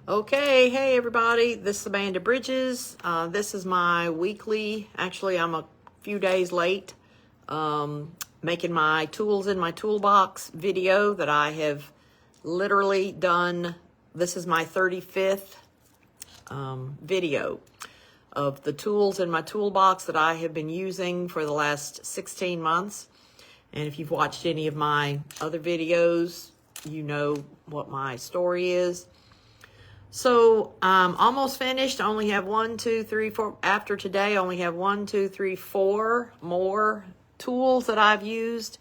Okay, hey everybody, this is Amanda Bridges. This is my weekly, actually I'm a few days late, making my tools in my toolbox video that I have literally done. This is my 35th video of the tools in my toolbox that I have been using for the last 16 months. And if you've watched any of my other videos, you know what my story is. So I'm almost finished. I only have 1, 2, 3, 4. After today, I only have 1, 2, 3, 4 more tools that I've used.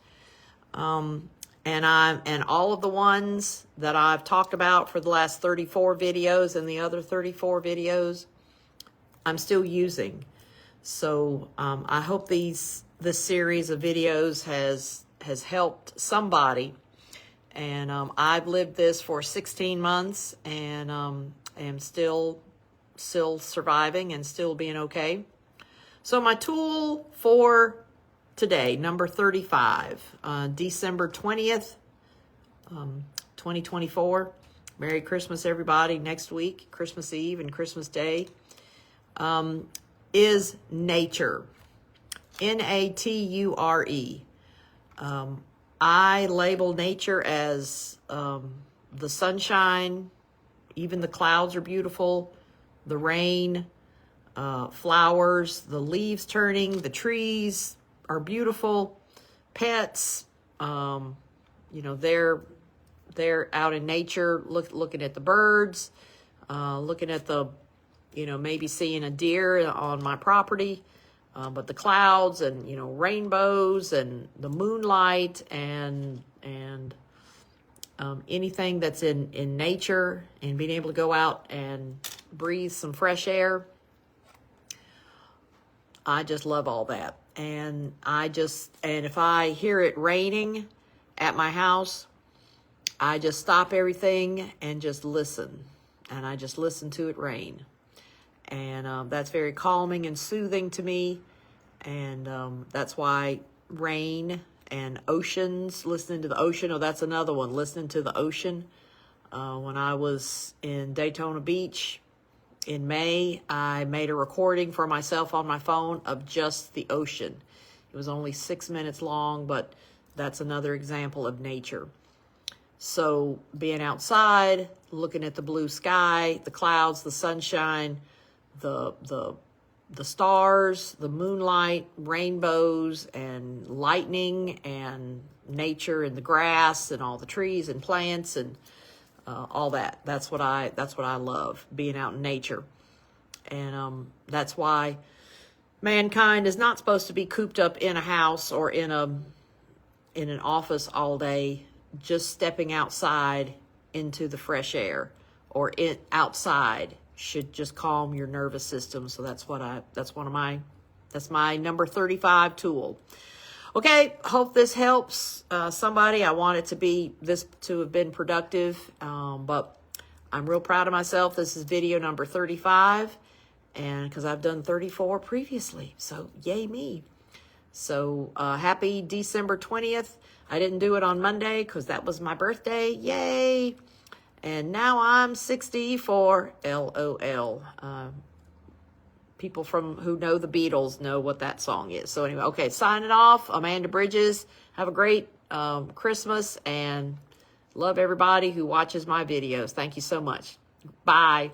And all of the ones that I've talked about for the last 34 videos and the other 34 videos, I'm still using. So I hope this series of videos has helped somebody. And I've lived this for 16 months and am still surviving and still being okay. So my tool for today, number 35, December 20th, 2024. Merry Christmas, everybody. Next week, Christmas Eve and Christmas Day, is nature. Nature. I label nature as the sunshine, even the clouds are beautiful, the rain, flowers, the leaves turning, the trees are beautiful, pets, they're out in nature, looking at the birds, looking at the, maybe seeing a deer on my property. But the clouds and, rainbows and the moonlight and anything that's in nature and being able to go out and breathe some fresh air. I just love all that. And if I hear it raining at my house, I just stop everything and just listen. And I just listen to it rain. And that's very calming and soothing to me. And that's why rain and oceans, listening to the ocean. Oh, that's another one, listening to the ocean. When I was in Daytona Beach in May, I made a recording for myself on my phone of just the ocean. It was only 6 minutes long, but that's another example of nature. So being outside, looking at the blue sky, the clouds, the sunshine, the stars, the moonlight, rainbows, and lightning, and nature, and the grass, and all the trees and plants, and all that. That's what I love, being out in nature, and that's why mankind is not supposed to be cooped up in a house or in an office all day. Just stepping outside into the fresh air or outside should just calm your nervous system. So that's my number 35 tool. Okay, hope this helps somebody. I want it to have been productive, but I'm real proud of myself. This is video number 35, and because I've done 34 previously, so yay me. So happy December 20th. I didn't do it on Monday because that was my birthday. Yay! And now I'm 64, LOL. People who know the Beatles know what that song is. So anyway, okay, signing off. Amanda Bridges. Have a great Christmas and love everybody who watches my videos. Thank you so much. Bye.